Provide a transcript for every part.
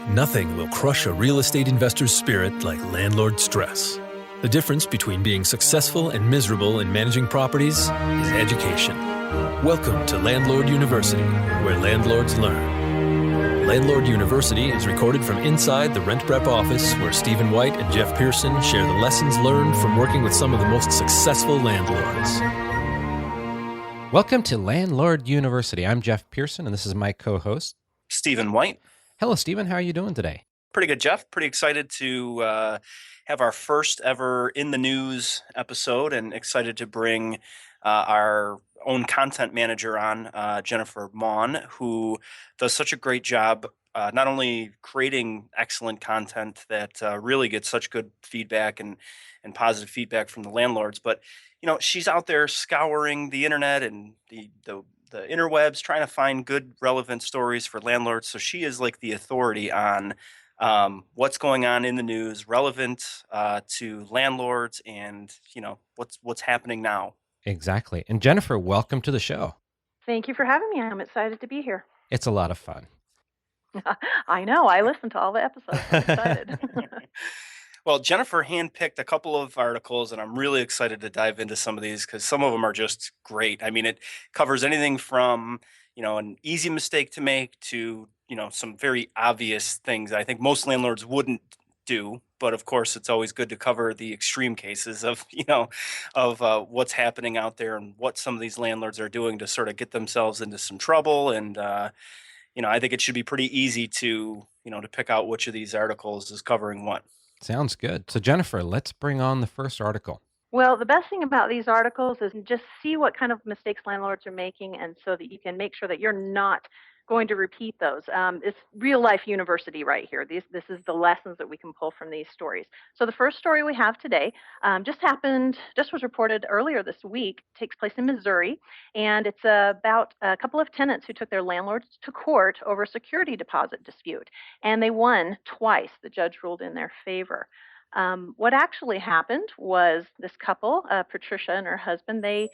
Nothing will crush a real estate investor's spirit like landlord stress. The difference between being successful and miserable in managing properties is education. Welcome to Landlord University, where landlords learn. Landlord University is recorded from inside the RentPrep office, where Stephen White and Jeff Pearson share the lessons learned from working with some of the most successful landlords. Welcome to Landlord University. I'm Jeff Pearson, and this is my co-host, Stephen White. Hello, Stephen. How are you doing today? Pretty good, Jeff. Pretty excited to have our first ever In the News episode, and excited to bring our own content manager on, Jennifer Maughan, who does such a great job not only creating excellent content that really gets such good feedback and positive feedback from the landlords, but she's out there scouring the internet and the interwebs, trying to find good, relevant stories for landlords. So she is like the authority on what's going on in the news, relevant to landlords, and what's happening now. Exactly. And Jennifer, welcome to the show. Thank you for having me. I'm excited to be here. It's a lot of fun. I know. I listened to all the episodes. I'm excited. Well, Jennifer handpicked a couple of articles, and I'm really excited to dive into some of these because some of them are just great. I mean, it covers anything from, an easy mistake to make to, some very obvious things I think most landlords wouldn't do. But of course, it's always good to cover the extreme cases of, what's happening out there and what some of these landlords are doing to sort of get themselves into some trouble. And, I think it should be pretty easy to pick out which of these articles is covering what. Sounds good. So Jennifer, let's bring on the first article. Well, the best thing about these articles is just see what kind of mistakes landlords are making, and so that you can make sure that you're not going to repeat those. It's real life university right here. This is the lessons that we can pull from these stories. So the first story we have today just was reported earlier this week, takes place in Missouri, and it's about a couple of tenants who took their landlords to court over a security deposit dispute, and they won twice. The judge ruled in their favor. What actually happened was this couple, Patricia and her husband, they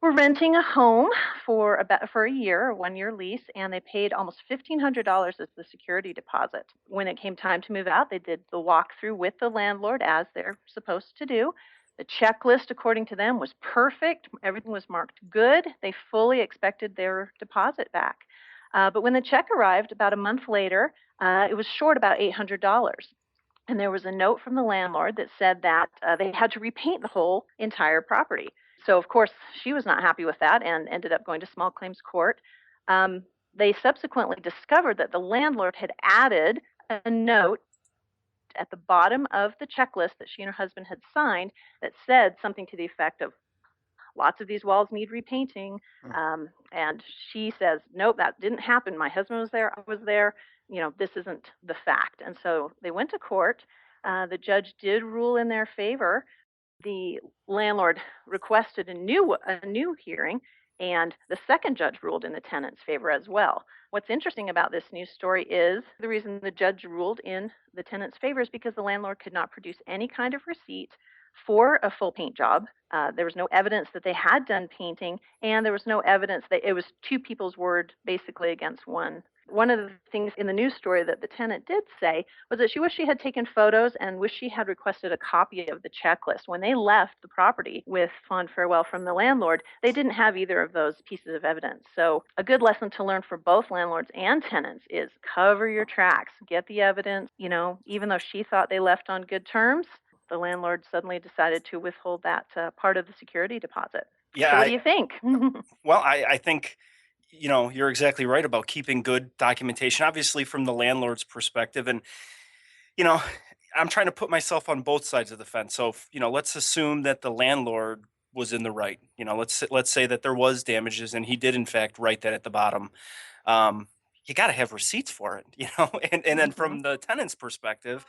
were renting a home for a year, a 1-year lease, and they paid almost $1,500 as the security deposit. When it came time to move out, they did the walkthrough with the landlord as they're supposed to do. The checklist, according to them, was perfect. Everything was marked good. They fully expected their deposit back. But when the check arrived about a month later, it was short about $800. And there was a note from the landlord that said that they had to repaint the whole entire property. So, of course, she was not happy with that and ended up going to small claims court. They subsequently discovered that the landlord had added a note at the bottom of the checklist that she and her husband had signed that said something to the effect of, lots of these walls need repainting. And she says, nope, that didn't happen. My husband was there. I was there. This isn't the fact. And so they went to court. The judge did rule in their favor. The landlord requested a new hearing, and the second judge ruled in the tenant's favor as well. What's interesting about this news story is the reason the judge ruled in the tenant's favor is because the landlord could not produce any kind of receipt for a full paint job. There was no evidence that they had done painting, and there was no evidence that it was two people's word basically against one. One of the things in the news story that the tenant did say was that she wished she had taken photos and wished she had requested a copy of the checklist. When they left the property with fond farewell from the landlord, they didn't have either of those pieces of evidence. So a good lesson to learn for both landlords and tenants is cover your tracks, get the evidence. Even though she thought they left on good terms, the landlord suddenly decided to withhold that part of the security deposit. Yeah. So what do you think? Well, I think you're exactly right about keeping good documentation, obviously from the landlord's perspective. And, I'm trying to put myself on both sides of the fence. So, let's assume that the landlord was in the right. Let's say that there was damages and he did in fact write that at the bottom. You got to have receipts for it, and then from the tenant's perspective,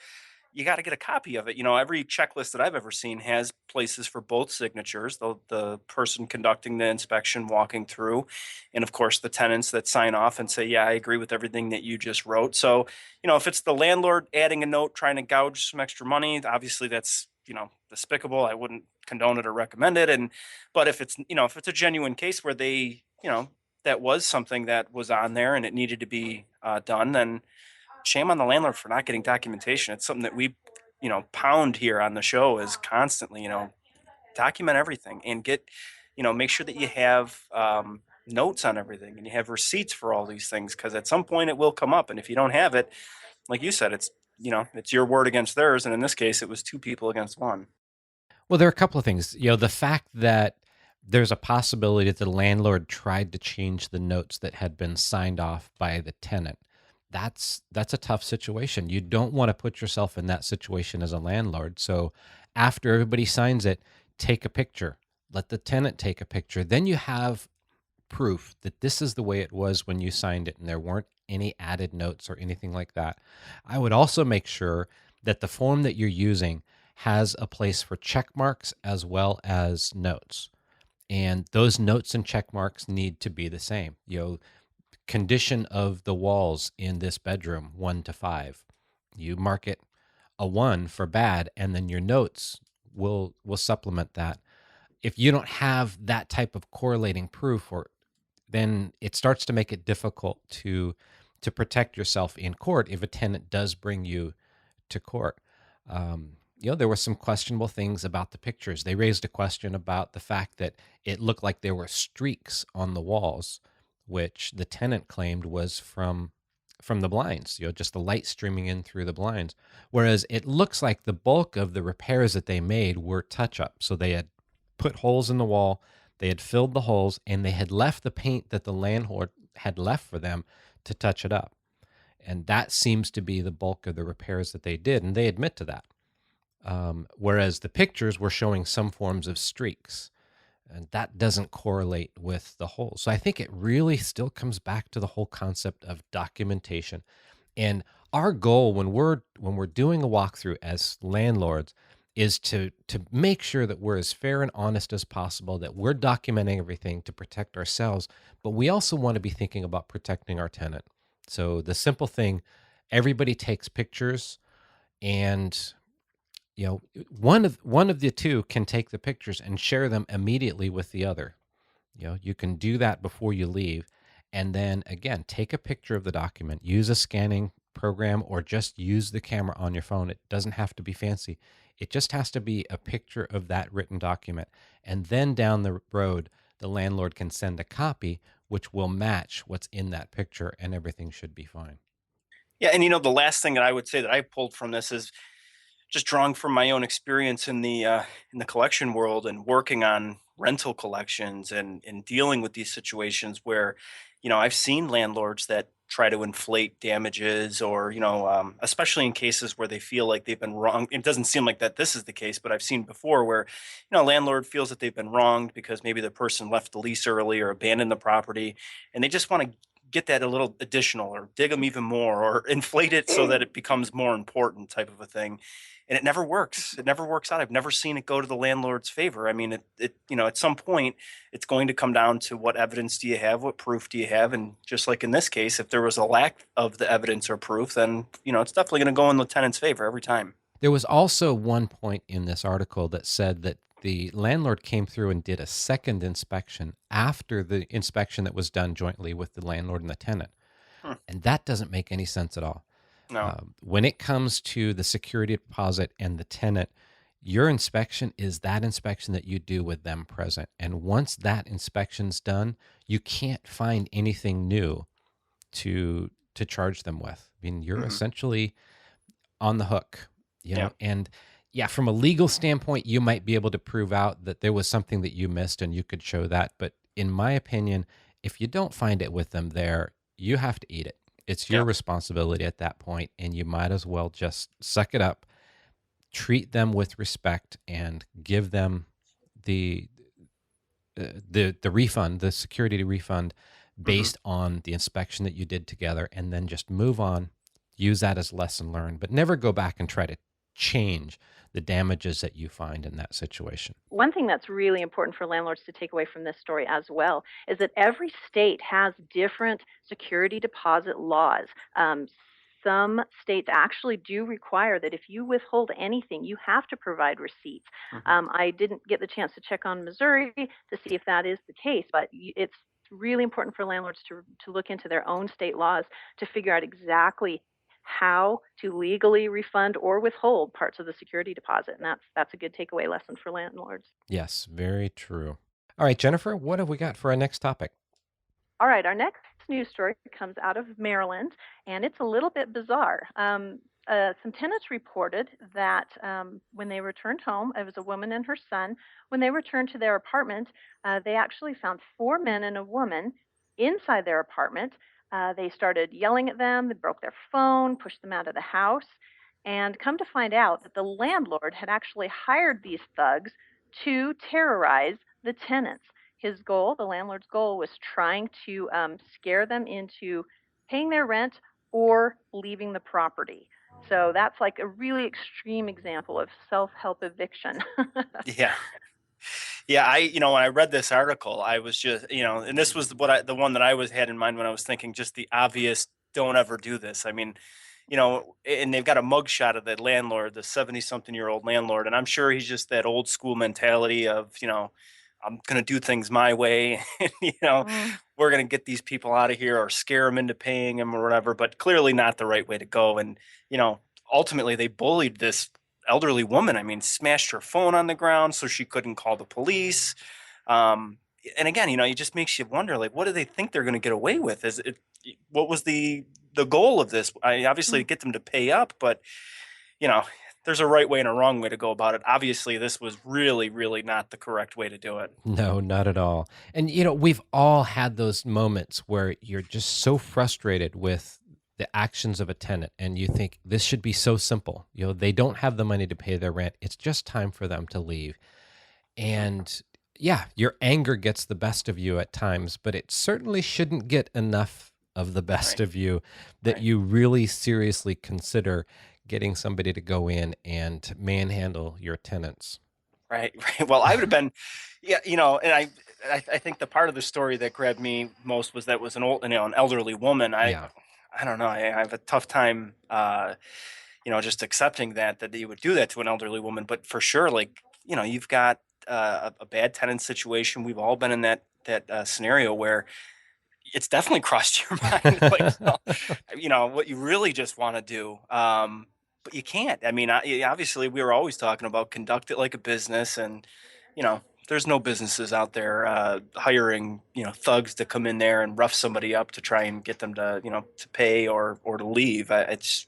you got to get a copy of it. Every checklist that I've ever seen has places for both signatures, the person conducting the inspection walking through, and of course the tenants that sign off and say, yeah, I agree with everything that you just wrote. So, if it's the landlord adding a note, trying to gouge some extra money, obviously that's, despicable. I wouldn't condone it or recommend it. But if it's a genuine case where they, that was something that was on there and it needed to be done, then shame on the landlord for not getting documentation. It's something that we, pound here on the show is constantly, document everything and get, make sure that you have notes on everything and you have receipts for all these things because at some point it will come up. And if you don't have it, like you said, it's your word against theirs. And in this case, it was two people against one. Well, there are a couple of things. The fact that there's a possibility that the landlord tried to change the notes that had been signed off by the tenant. That's a tough situation. You don't want to put yourself in that situation as a landlord. So after everybody signs it, take a picture. Let the tenant take a picture. Then you have proof that this is the way it was when you signed it and there weren't any added notes or anything like that. I would also make sure that the form that you're using has a place for check marks as well as notes. And those notes and check marks need to be the same. Condition of the walls in this bedroom, 1 to 5. You mark it a 1 for bad, and then your notes will supplement that. If you don't have that type of correlating proof, then it starts to make it difficult to protect yourself in court if a tenant does bring you to court. There were some questionable things about the pictures. They raised a question about the fact that it looked like there were streaks on the walls, which the tenant claimed was from the blinds, just the light streaming in through the blinds. Whereas it looks like the bulk of the repairs that they made were touch-up. So they had put holes in the wall, they had filled the holes, and they had left the paint that the landlord had left for them to touch it up. And that seems to be the bulk of the repairs that they did, and they admit to that. Whereas the pictures were showing some forms of streaks, and that doesn't correlate with the holes. So I think it really still comes back to the whole concept of documentation. And our goal when we're doing a walkthrough as landlords is to make sure that we're as fair and honest as possible, that we're documenting everything to protect ourselves, but we also want to be thinking about protecting our tenant. So the simple thing, everybody takes pictures, and one of the two can take the pictures and share them immediately with the other. You can do that before you leave, and then again, take a picture of the document, use a scanning program, or just use the camera on your phone. It doesn't have to be fancy. It just has to be a picture of that written document. And then down the road, the landlord can send a copy, which will match what's in that picture, and everything should be fine. Yeah. And, the last thing that I would say that I pulled from this is just drawing from my own experience in the collection world and working on rental collections and dealing with these situations where I've seen landlords that try to inflate damages or especially in cases where they feel like they've been wrong. It doesn't seem like that this is the case, but I've seen before where a landlord feels that they've been wronged because maybe the person left the lease early or abandoned the property, and they just want to get that a little additional or dig them even more or inflate it so that it becomes more important type of a thing. And it never works. It never works out. I've never seen it go to the landlord's favor. I mean, at some point it's going to come down to what evidence do you have? What proof do you have? And just like in this case, if there was a lack of the evidence or proof, then, it's definitely going to go in the tenant's favor every time. There was also one point in this article that said that the landlord came through and did a second inspection after the inspection that was done jointly with the landlord and the tenant. Hmm. And that doesn't make any sense at all. No. When it comes to the security deposit and the tenant, your inspection is that inspection that you do with them present. And once that inspection's done, you can't find anything new to charge them with. I mean, you're essentially on the hook, Yeah. and yeah, from a legal standpoint, you might be able to prove out that there was something that you missed and you could show that. But in my opinion, if you don't find it with them there, you have to eat it. It's your Yeah. responsibility at that point, and you might as well just suck it up, treat them with respect, and give them the refund, the security refund, based on the inspection that you did together, and then just move on. Use that as lesson learned, but never go back and try to change the damages that you find in that situation. One thing that's really important for landlords to take away from this story as well is that every state has different security deposit laws. Some states actually do require that if you withhold anything, you have to provide receipts. I didn't get the chance to check on Missouri to see if that is the case, but it's really important for landlords to look into their own state laws to figure out exactly how to legally refund or withhold parts of the security deposit. And that's a good takeaway lesson for landlords. Yes, very true. All right, Jennifer, what have we got for our next topic? All right, our next news story comes out of Maryland, and it's a little bit bizarre. Some tenants reported that when they returned home, it was a woman and her son. When they returned to their apartment, they actually found four men and a woman inside their apartment. They started yelling at them, they broke their phone, pushed them out of the house, and come to find out that the landlord had actually hired these thugs to terrorize the tenants. His goal, the landlord's goal, was trying to scare them into paying their rent or leaving the property. So that's like a really extreme example of self-help eviction. Yeah. Yeah, when I read this article, I was just, and this was the one that had in mind when I was thinking just the obvious, don't ever do this. I mean, and they've got a mugshot of the landlord, the 70-something-year-old landlord, and I'm sure he's just that old school mentality of, I'm going to do things my way. Mm, We're going to get these people out of here or scare them into paying them or whatever, but clearly not the right way to go. And, you know, ultimately they bullied this elderly woman. I mean, smashed her phone on the ground so she couldn't call the police. Um, and again, it just makes you wonder, like, what do they think they're going to get away with? What was the goal of this? Obviously to mm. get them to pay up, but you know, there's a right way and a wrong way to go about it. Obviously, this was really, really not the correct way to do it. No, not at all. And we've all had those moments where you're just so frustrated with the actions of a tenant and you think this should be so simple. They don't have the money to pay their rent. It's just time for them to leave. And yeah, your anger gets the best of you at times, but it certainly shouldn't get enough of the best Right. of you that Right. you really seriously consider getting somebody to go in and manhandle your tenants. Right. Right. Well, I would have been, yeah, and I think the part of the story that grabbed me most was that was an elderly woman. Yeah. I don't know. I have a tough time, just accepting that you would do that to an elderly woman. But for sure, like, you've got a bad tenant situation. We've all been in that scenario where it's definitely crossed your mind, like, what you really just want to do. But you can't. I mean, obviously, we were always talking about conduct it like a business, and you know, there's no businesses out there hiring thugs to come in there and rough somebody up to try and get them to to pay or to leave. It's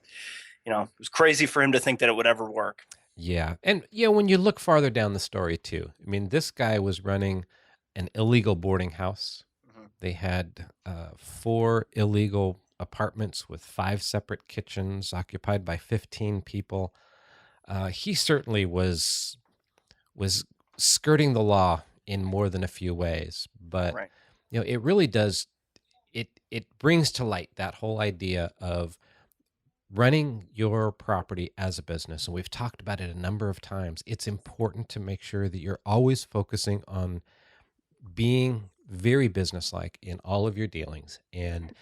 it was crazy for him to think that it would ever work. Yeah. And, when you look farther down the story, too, I mean, this guy was running an illegal boarding house. Mhm. They had four illegal apartments with five separate kitchens occupied by 15 people. He certainly was skirting the law in more than a few ways, but Right. it really does it brings to light that whole idea of running your property as a business. And we've talked about it a number of times. It's important to make sure that you're always focusing on being very businesslike in all of your dealings and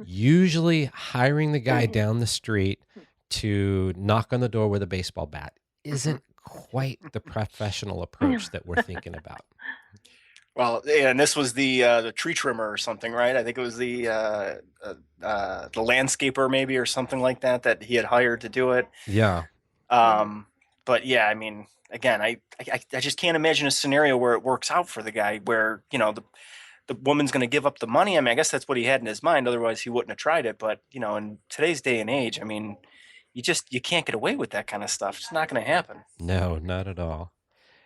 usually hiring the guy down the street to knock on the door with a baseball bat Mhm. isn't quite the professional approach that we're thinking about. Well, yeah, and this was the tree trimmer or something, right? I think it was the landscaper maybe or something like that he had hired to do it. Yeah. Um, but yeah, I mean, again, I just can't imagine a scenario where it works out for the guy where the woman's going to give up the money. I mean, I guess that's what he had in his mind. Otherwise, he wouldn't have tried it. But in today's day and age, I mean, you can't get away with that kind of stuff. It's not going to happen. No, not at all.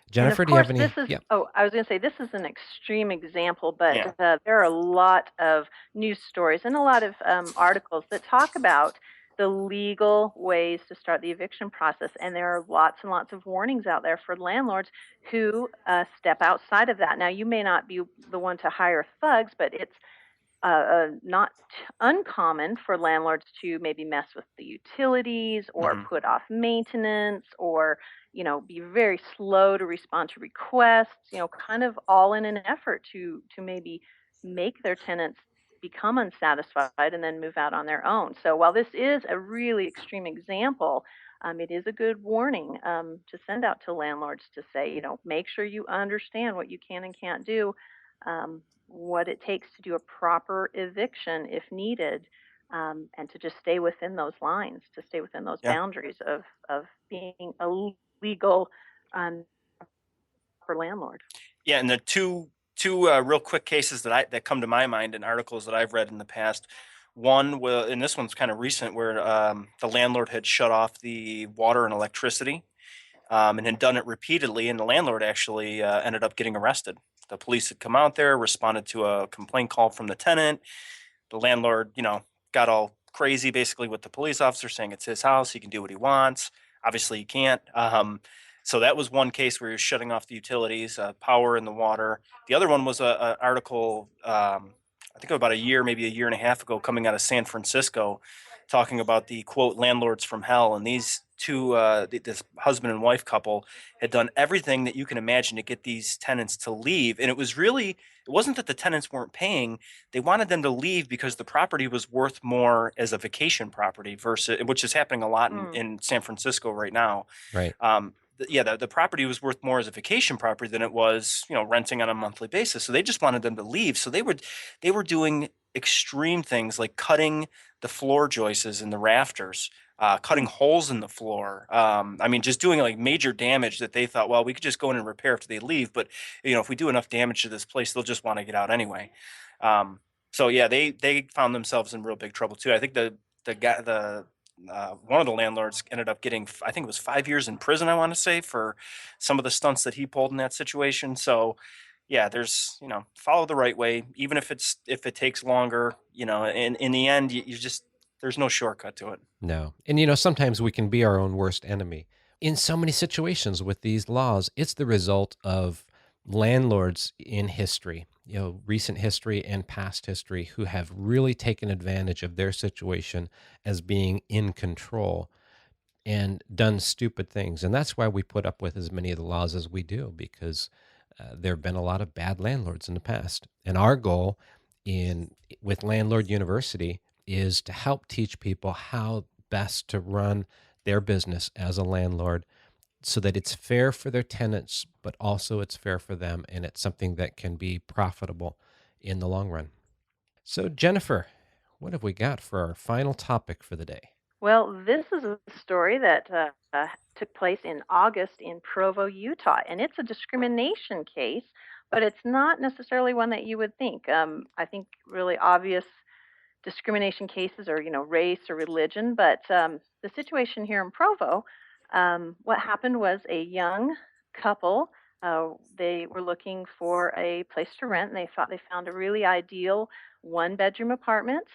And of Jennifer, do you course, have any? this is, Yeah. oh, I was going to say, this is an extreme example, but Yeah. there are a lot of news stories and a lot of articles that talk about the legal ways to start the eviction process. And there are lots and lots of warnings out there for landlords who step outside of that. Now, you may not be the one to hire thugs, but it's not uncommon for landlords to maybe mess with the utilities or Hmm. put off maintenance or be very slow to respond to requests, kind of all in an effort to maybe make their tenants become unsatisfied and then move out on their own. So while this is a really extreme example, it is a good warning to send out to landlords to say, make sure you understand what you can and can't do, what it takes to do a proper eviction if needed. and to just stay within those lines, to stay within those Yeah. boundaries of being a legal for landlord. Yeah, and the two real quick cases that come to my mind in articles that I've read in the past. One will, and this one's kind of recent, where the landlord had shut off the water and electricity, and had done it repeatedly, and the landlord actually ended up getting arrested. The police had come out there, responded to a complaint call from the tenant. The landlord, got all crazy basically with the police officer, saying it's his house, he can do what he wants. Obviously, he can't. So that was one case where he was shutting off the utilities, power and the water. The other one was a article, I think about a year, maybe a year and a half ago, coming out of San Francisco, talking about the quote landlords from hell. And these two, this husband and wife couple, had done everything that you can imagine to get these tenants to leave. And it wasn't that the tenants weren't paying; they wanted them to leave because the property was worth more as a vacation property versus, which is happening a lot in San Francisco right now. Right. The property was worth more as a vacation property than it was, renting on a monthly basis. So they just wanted them to leave. So they were doing extreme things like cutting the floor joists and the rafters, cutting holes in the floor. Just doing like major damage that they thought, well, we could just go in and repair after they leave. But if we do enough damage to this place, they'll just want to get out anyway. So yeah, they found themselves in real big trouble too. I think the guy one of the landlords ended up getting, I think it was 5 years in prison, I want to say, for some of the stunts that he pulled in that situation. So yeah, there's, follow the right way, even if it takes longer, in the end, you just, there's no shortcut to it. No. And sometimes we can be our own worst enemy. In so many situations with these laws, it's the result of landlords in history, recent history and past history, who have really taken advantage of their situation as being in control and done stupid things. And that's why we put up with as many of the laws as we do, because there have been a lot of bad landlords in the past. And our goal with Landlord University is to help teach people how best to run their business as a landlord, so that it's fair for their tenants, but also it's fair for them, and it's something that can be profitable in the long run. So, Jennifer, what have we got for our final topic for the day? Well, this is a story that took place in August in Provo, Utah, and it's a discrimination case, but it's not necessarily one that you would think. I think really obvious discrimination cases are, race or religion, but the situation here in Provo, what happened was a young couple. They were looking for a place to rent, and they thought they found a really ideal one-bedroom apartment.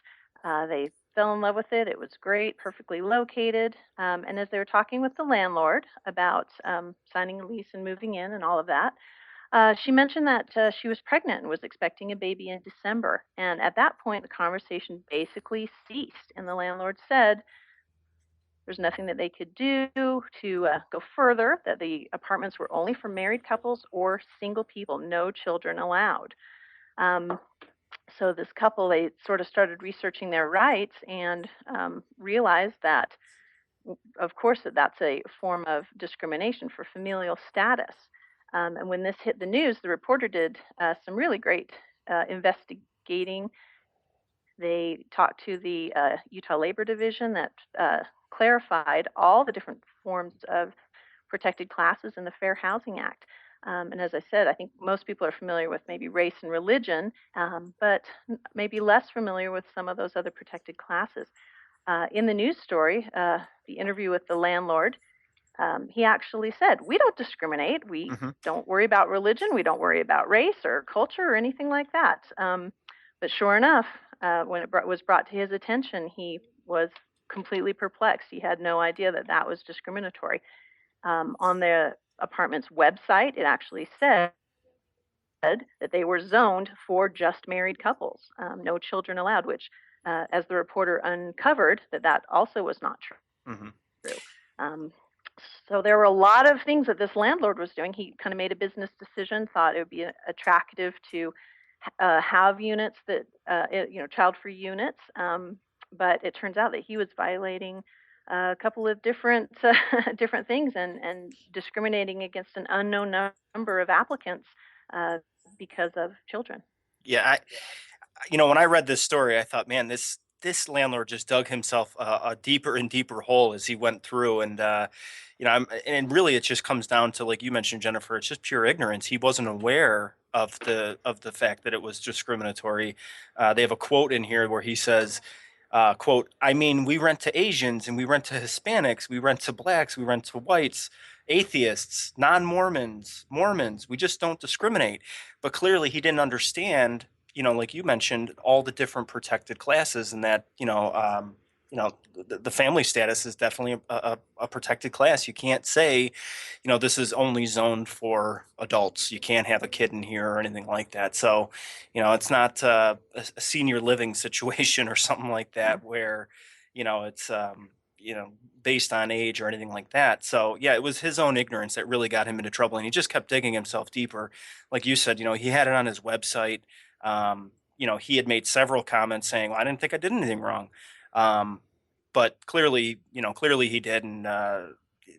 They fell in love with it. It was great, perfectly located. And as they were talking with the landlord about signing a lease and moving in and all of that, she mentioned that she was pregnant and was expecting a baby in December. And at that point, the conversation basically ceased. And the landlord said there's nothing that they could do to go further, that the apartments were only for married couples or single people, no children allowed. So this couple, they sort of started researching their rights and realized that, of course, that's a form of discrimination for familial status. And when this hit the news, the reporter did some really great investigating. They talked to the Utah Labor Division that clarified all the different forms of protected classes in the Fair Housing Act. And as I said, I think most people are familiar with maybe race and religion, but maybe less familiar with some of those other protected classes. In the news story, the interview with the landlord, he actually said, we don't discriminate. We don't worry about religion. We don't worry about race or culture or anything like that. But sure enough, when it was brought to his attention, he was completely perplexed. He had no idea that that was discriminatory. On the apartment's website, it actually said that they were zoned for just married couples, no children allowed, which, as the reporter uncovered, that also was not true. So there were a lot of things that this landlord was doing. He kind of made a business decision, thought it would be attractive to have units that, child-free units, but it turns out that he was violating a couple of different things and discriminating against an unknown number of applicants because of children. Yeah, when I read this story, I thought, man, this this landlord just dug himself a deeper and deeper hole as he went through, and and really it just comes down to, like you mentioned, Jennifer, it's just pure ignorance. He wasn't aware of the fact that it was discriminatory. They have a quote in here where he says, quote, I mean, we rent to Asians and we rent to Hispanics, we rent to blacks, we rent to whites, atheists, non-Mormons, Mormons. We just don't discriminate. But clearly he didn't understand, like you mentioned, all the different protected classes, and that, the family status is definitely a protected class. You can't say, this is only zoned for adults. You can't have a kid in here or anything like that. So, it's not a senior living situation or something like that where, it's, based on age or anything like that. So, yeah, it was his own ignorance that really got him into trouble. And he just kept digging himself deeper. Like you said, he had it on his website. He had made several comments saying, well, I didn't think I did anything wrong. But clearly he did. And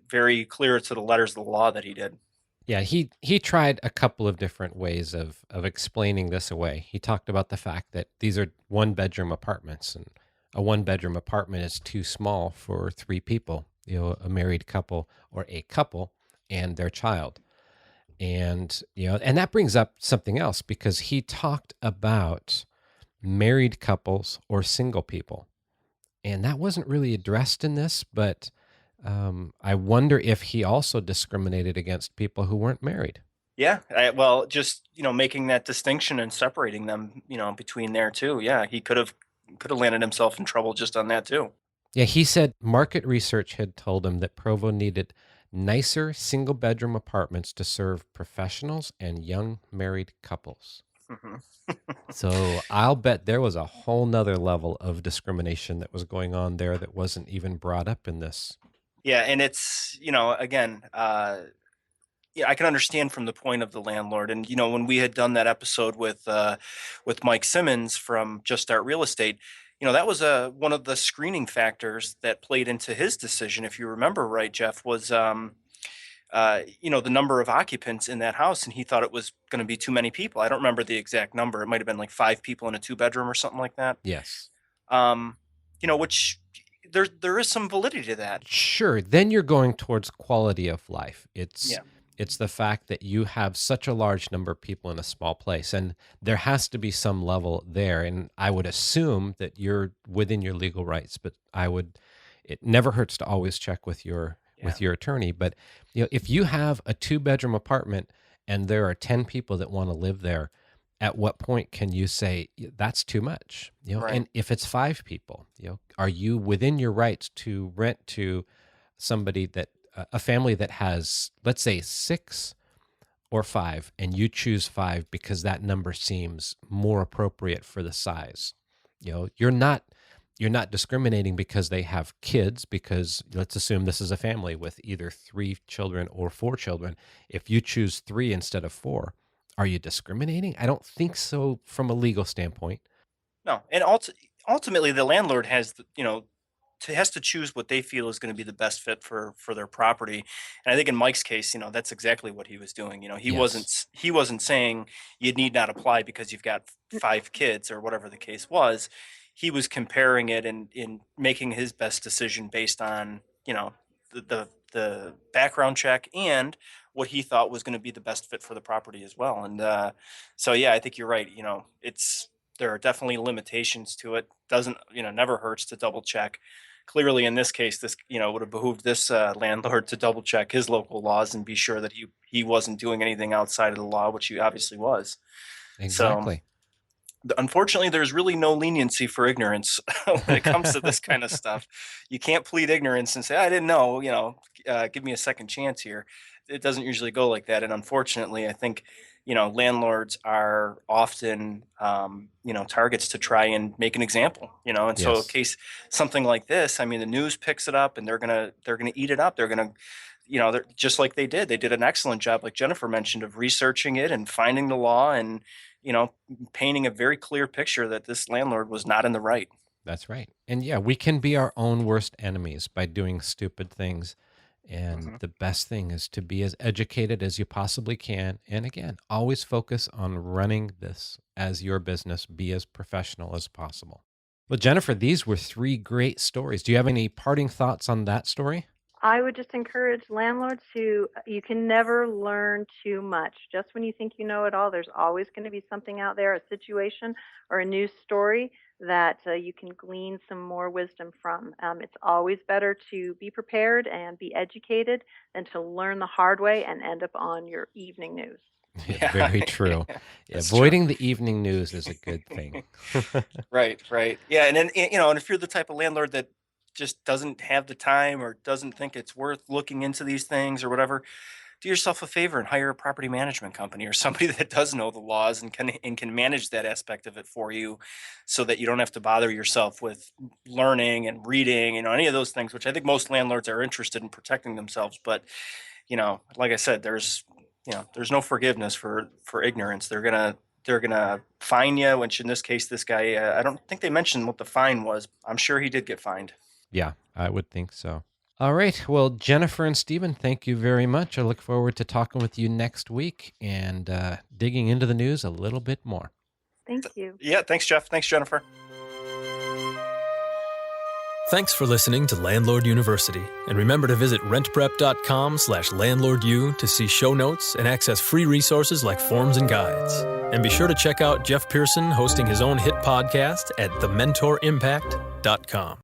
very clear to the letters of the law that he did. Yeah, he tried a couple of different ways of explaining this away. He talked about the fact that these are one-bedroom apartments, and a one-bedroom apartment is too small for three people, a married couple or a couple and their child. And and that brings up something else, because he talked about married couples or single people. And that wasn't really addressed in this, but I wonder if he also discriminated against people who weren't married. Yeah, well, just making that distinction and separating them, between there too. Yeah, he could have landed himself in trouble just on that too. Yeah, he said market research had told him that Provo needed nicer single bedroom apartments to serve professionals and young married couples. Mhm. So I'll bet there was a whole nother level of discrimination that was going on there that wasn't even brought up in this. Yeah, and it's again, yeah, I can understand from the point of the landlord. And when we had done that episode with Mike Simmons from Just Start Real Estate, that was one of the screening factors that played into his decision. If you remember right, Jeff, was the number of occupants in that house, and he thought it was going to be too many people. I don't remember the exact number. It might have been like 5 people in a 2-bedroom or something like that. Yes. Which there is some validity to that. Sure. Then you're going towards quality of life. Yeah. It's the fact that you have such a large number of people in a small place, and there has to be some level there. And I would assume that you're within your legal rights, but it never hurts to always check with your attorney. But if you have a 2-bedroom apartment and there are 10 people that want to live there, at what point can you say that's too much? Right. And if it's 5 people, are you within your rights to rent to somebody that a family that has, let's say, 6 or 5, and you choose 5 because that number seems more appropriate for the size? You're not discriminating because they have kids, because let's assume this is a family with either 3 children or 4 children. If you choose 3 instead of 4, are you discriminating? I don't think so from a legal standpoint. No, and ultimately the landlord has has to choose what they feel is going to be the best fit for their property. And I think in Mike's case, that's exactly what he was doing. He Yes. wasn't saying you need not apply because you've got 5 kids or whatever the case was. He was comparing it and in making his best decision based on the background check and what he thought was going to be the best fit for the property as well. And so yeah, I think you're right. There are definitely limitations to it. Doesn't never hurts to double check. Clearly, in this case, this would have behooved this landlord to double check his local laws and be sure that he wasn't doing anything outside of the law, which he obviously was. Exactly. So, unfortunately, there's really no leniency for ignorance when it comes to this kind of stuff. You can't plead ignorance and say, I didn't know, give me a second chance here. It doesn't usually go like that. And unfortunately, I think, landlords are often, targets to try and make an example, and so in Yes. case something like this, I mean, the news picks it up and they're going to eat it up. They're going to, they're just like they did an excellent job, like Jennifer mentioned, of researching it and finding the law and, painting a very clear picture that this landlord was not in the right. That's right. And yeah, we can be our own worst enemies by doing stupid things. And Mhm. the best thing is to be as educated as you possibly can. And again, always focus on running this as your business, be as professional as possible. Well, Jennifer, these were 3 great stories. Do you have any parting thoughts on that story? I would just encourage landlords you can never learn too much. Just when you think you know it all, there's always going to be something out there, a situation or a news story that you can glean some more wisdom from. It's always better to be prepared and be educated than to learn the hard way and end up on your evening news. Yeah, very true. That's Avoiding the evening news is a good thing. Right, right. Yeah, and then and if you're the type of landlord that just doesn't have the time or doesn't think it's worth looking into these things or whatever, do yourself a favor and hire a property management company or somebody that does know the laws and can manage that aspect of it for you, so that you don't have to bother yourself with learning and reading, any of those things, which I think most landlords are interested in protecting themselves. But like I said, there's no forgiveness for ignorance. They're gonna fine you, which in this case, this guy, I don't think they mentioned what the fine was. I'm sure he did get fined. Yeah, I would think so. All right. Well, Jennifer and Stephen, thank you very much. I look forward to talking with you next week and digging into the news a little bit more. Thank you. Yeah, thanks, Jeff. Thanks, Jennifer. Thanks for listening to Landlord University, and remember to visit rentprep.com/landlordu to see show notes and access free resources like forms and guides. And be sure to check out Jeff Pearson hosting his own hit podcast at thementorimpact.com.